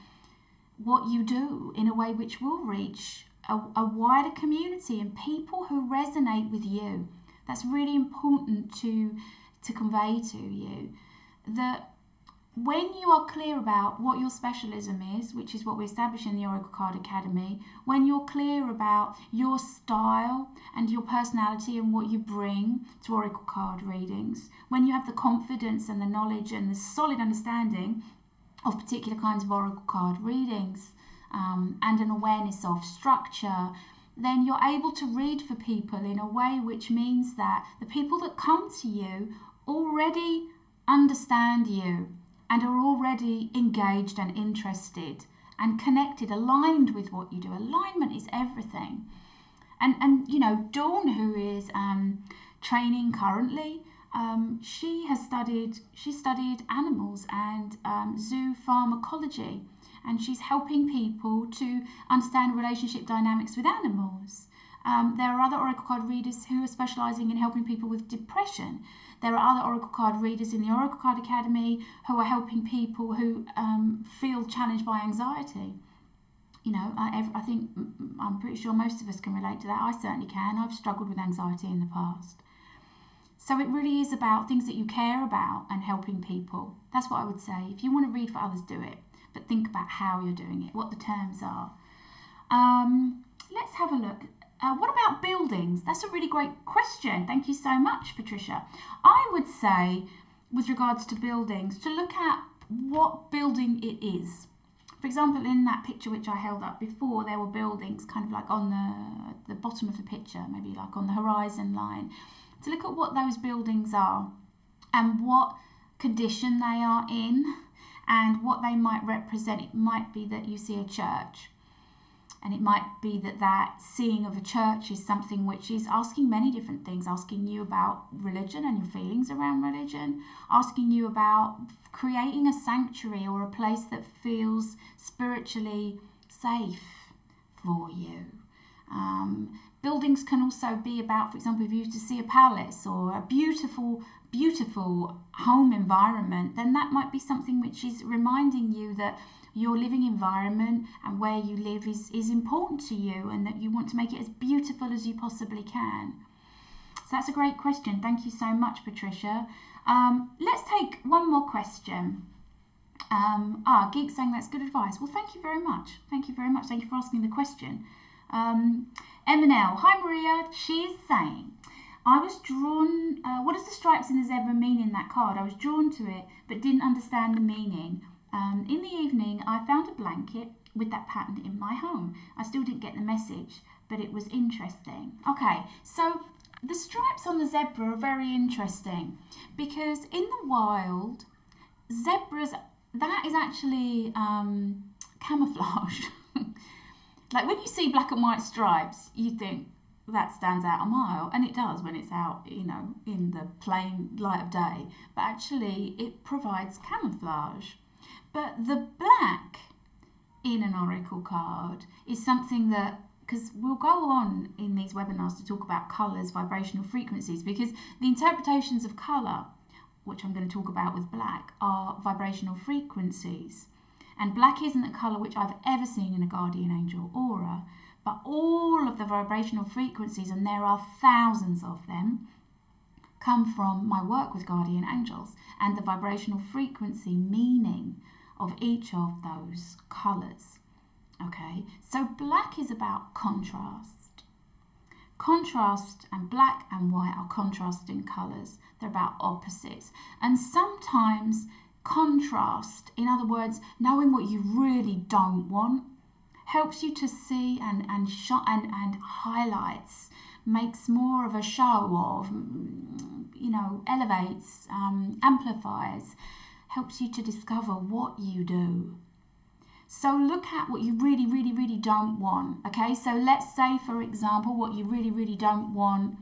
what you do in a way which will reach a wider community and people who resonate with you. That's really important to convey to you, that when you are clear about what your specialism is, which is what we establish in the Oracle Card Academy, when you're clear about your style and your personality and what you bring to Oracle Card readings, when you have the confidence and the knowledge and the solid understanding of particular kinds of Oracle Card readings, and an awareness of structure, then you're able to read for people in a way which means that the people that come to you already understand you and are already engaged and interested and connected, aligned with what you do. Alignment is everything. And you know, Dawn, who is training currently, she studied animals and zoo pharmacology, and she's helping people to understand relationship dynamics with animals. There are other Oracle Card readers who are specialising in helping people with depression. There are other Oracle Card readers in the Oracle Card Academy who are helping people who feel challenged by anxiety. You know, I think, I'm pretty sure most of us can relate to that. I certainly can. I've struggled with anxiety in the past. So it really is about things that you care about and helping people. That's what I would say. If you want to read for others, do it. But think about how you're doing it, what the terms are. Let's have a look. What about buildings? That's a really great question. Thank you so much, Patricia. I would say, with regards to buildings, to look at what building it is. For example, in that picture which I held up before, there were buildings kind of like on the bottom of the picture, maybe like on the horizon line. To look at what those buildings are and what condition they are in and what they might represent. It might be that you see a church, and it might be that seeing of a church is something which is asking many different things, asking you about religion and your feelings around religion, asking you about creating a sanctuary or a place that feels spiritually safe for you. Buildings can also be about, for example, if you used to see a palace or a beautiful, beautiful home environment, then that might be something which is reminding you that your living environment and where you live is important to you, and that you want to make it as beautiful as you possibly can. So that's a great question. Thank you so much, Patricia. Let's take one more question. Geek saying that's good advice. Well, thank you very much. Thank you very much. Thank you for asking the question. M&L, hi Maria. She's saying, I was drawn, what does the stripes in the zebra mean in that card? I was drawn to it, but didn't understand the meaning. In the evening, I found a blanket with that pattern in my home. I still didn't get the message, but it was interesting. Okay, so the stripes on the zebra are very interesting because in the wild, zebras, that is actually camouflage. Like when you see black and white stripes, you think that stands out a mile, and it does when it's out, you know, in the plain light of day, but actually it provides camouflage. But the black in an oracle card is something that, because we'll go on in these webinars to talk about colours, vibrational frequencies, because the interpretations of colour, which I'm going to talk about with black, are vibrational frequencies. And black isn't a colour which I've ever seen in a guardian angel aura, but all of the vibrational frequencies, and there are thousands of them, come from my work with guardian angels and the vibrational frequency meaning of each of those colours. Okay, so black is about contrast. Contrast, and black and white are contrasting colours. They're about opposites. And sometimes contrast, in other words, knowing what you really don't want, helps you to see and highlights, makes more of a show of, you know, elevates, amplifies, helps you to discover what you do. So look at what you really, really, really don't want. Okay, so let's say, for example, what you really, really don't want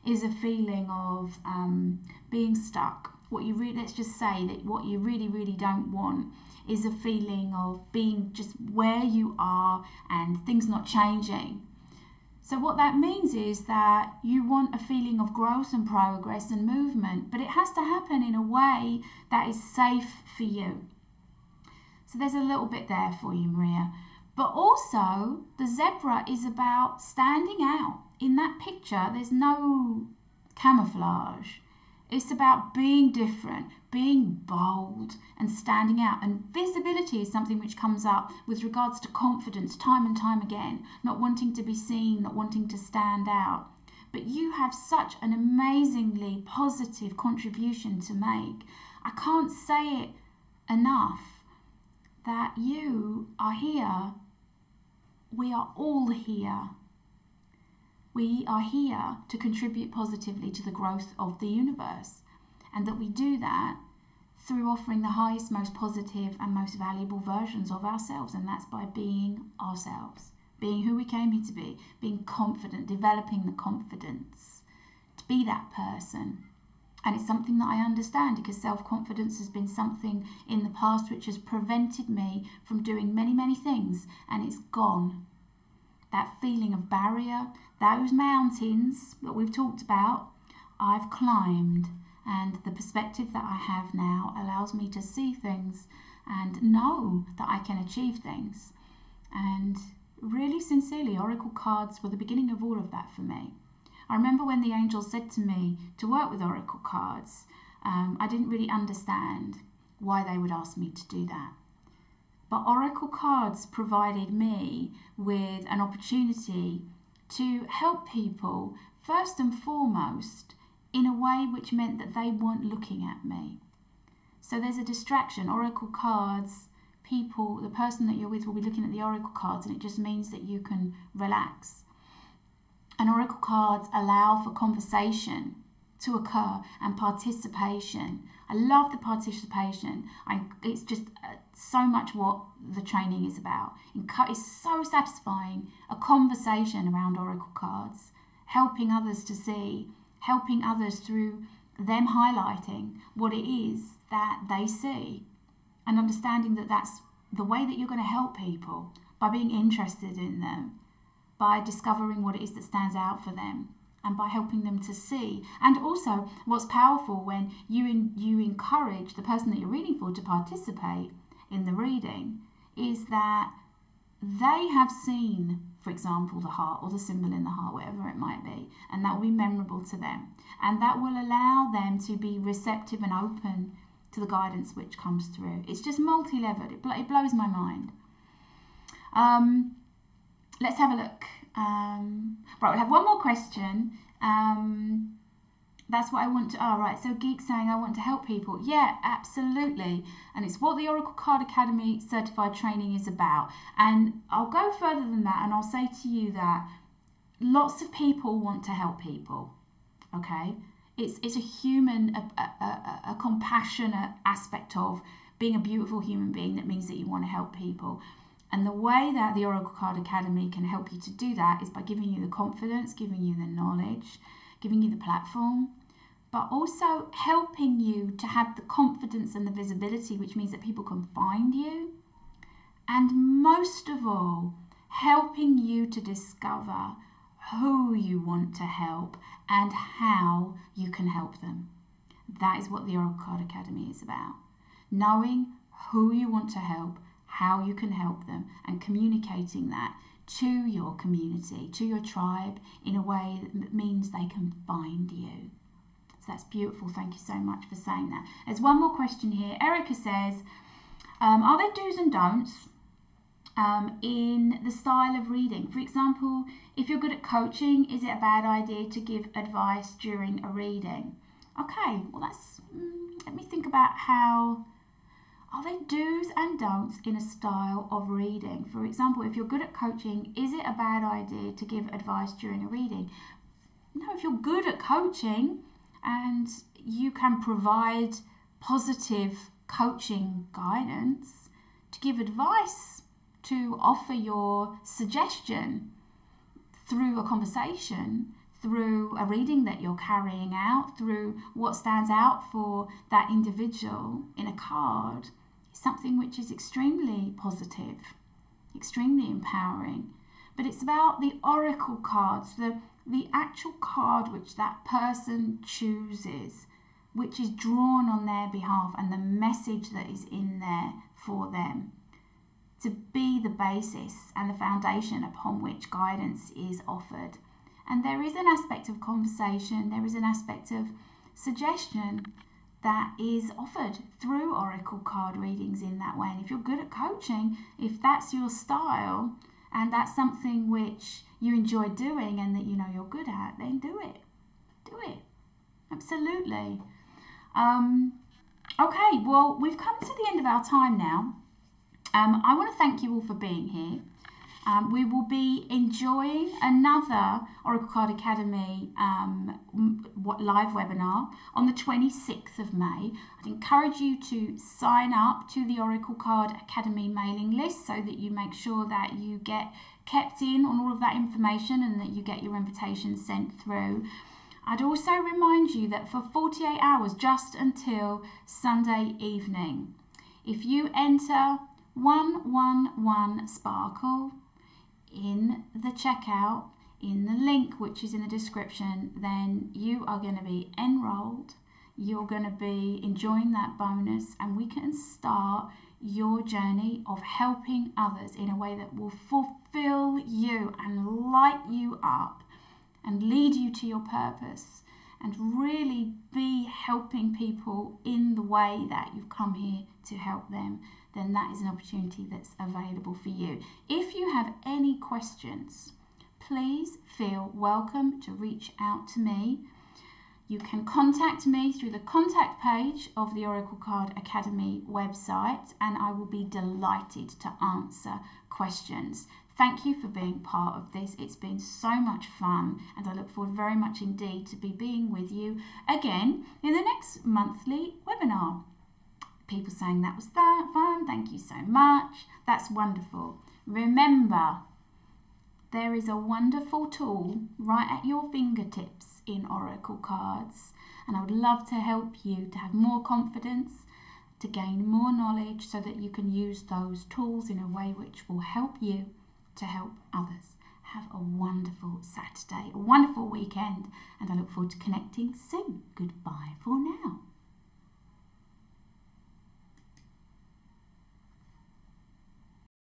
is a feeling of being stuck. Let's just say that what you really, really don't want is a feeling of being just where you are and things not changing. So what that means is that you want a feeling of growth and progress and movement, but it has to happen in a way that is safe for you. So there's a little bit there for you, Maria. But also, the zebra is about standing out. In that picture, there's no camouflage. It's about being different, being bold and standing out. And visibility is something which comes up with regards to confidence time and time again, not wanting to be seen, not wanting to stand out. But you have such an amazingly positive contribution to make. I can't say it enough that you are here. We are all here. We are here to contribute positively to the growth of the universe, and that we do that through offering the highest, most positive and most valuable versions of ourselves, and that's by being ourselves, being who we came here to be, being confident, developing the confidence to be that person. And it's something that I understand, because self-confidence has been something in the past which has prevented me from doing many, many things, and it's gone. That feeling of barrier, those mountains that we've talked about, I've climbed, and the perspective that I have now allows me to see things and know that I can achieve things. And really sincerely, oracle cards were the beginning of all of that for me. I remember when the angels said to me to work with oracle cards, I didn't really understand why they would ask me to do that. But oracle cards provided me with an opportunity to help people, first and foremost, in a way which meant that they weren't looking at me. So there's a distraction. Oracle cards, people, the person that you're with will be looking at the oracle cards, and it just means that you can relax. And oracle cards allow for conversation to occur and participation. I love the participation. It's just so much what the training is about. It's so satisfying, a conversation around oracle cards, helping others to see, helping others through them highlighting what it is that they see, and understanding that that's the way that you're going to help people, by being interested in them, by discovering what it is that stands out for them, and by helping them to see. And also, what's powerful when you encourage the person that you're reading for to participate in the reading is that they have seen, for example, the heart or the symbol in the heart, whatever it might be, and that will be memorable to them. And that will allow them to be receptive and open to the guidance which comes through. It's just multi-leveled. It blows my mind. Let's have a look. Right, we'll have one more question. That's what I want to, right, so Geek's saying I want to help people. Yeah, absolutely. And it's what the Oracle Card Academy certified training is about. And I'll go further than that, and I'll say to you that lots of people want to help people, okay? It's a human, a compassionate aspect of being a beautiful human being that means that you want to help people. And the way that the Oracle Card Academy can help you to do that is by giving you the confidence, giving you the knowledge, giving you the platform, but also helping you to have the confidence and the visibility, which means that people can find you. And most of all, helping you to discover who you want to help and how you can help them. That is what the Oracle Card Academy is about. Knowing who you want to help, how you can help them, and communicating that to your community, to your tribe, in a way that means they can find you. So that's beautiful. Thank you so much for saying that. There's one more question here. Erica says, are there do's and don'ts in the style of reading? For example, if you're good at coaching, is it a bad idea to give advice during a reading? Okay, well let me think about how. Are there do's and don'ts in a style of reading? For example, if you're good at coaching, is it a bad idea to give advice during a reading? No, if you're good at coaching and you can provide positive coaching guidance, to give advice, to offer your suggestion through a conversation, through a reading that you're carrying out, through what stands out for that individual in a card, something which is extremely positive, extremely empowering. But it's about the oracle cards, the actual card which that person chooses, which is drawn on their behalf, and the message that is in there for them, to be the basis and the foundation upon which guidance is offered. And there is an aspect of conversation, there is an aspect of suggestion that is offered through oracle card readings in that way. And if you're good at coaching, if that's your style and that's something which you enjoy doing and that you know you're good at, then do it. Do it. Absolutely. Okay, well, we've come to the end of our time now. I want to thank you all for being here. We will be enjoying another Oracle Card Academy live webinar on the 26th of May. I'd encourage you to sign up to the Oracle Card Academy mailing list so that you make sure that you get kept in on all of that information and that you get your invitation sent through. I'd also remind you that for 48 hours, just until Sunday evening, if you enter 111 Sparkle in the checkout, in the link which is in the description, then you are going to be enrolled, you're going to be enjoying that bonus, and we can start your journey of helping others in a way that will fulfill you and light you up and lead you to your purpose, and really be helping people in the way that you've come here to help them. Then that is an opportunity that's available for you. If you have any questions, please feel welcome to reach out to me. You can contact me through the contact page of the Oracle Card Academy website, and I will be delighted to answer questions. Thank you for being part of this. It's been so much fun, and I look forward very much indeed to being with you again in the next monthly webinar. People saying that was fun, thank you so much. That's wonderful. Remember, there is a wonderful tool right at your fingertips in Oracle cards, and I would love to help you to have more confidence, to gain more knowledge, so that you can use those tools in a way which will help you to help others. Have a wonderful Saturday, a wonderful weekend, and I look forward to connecting soon. Goodbye for now.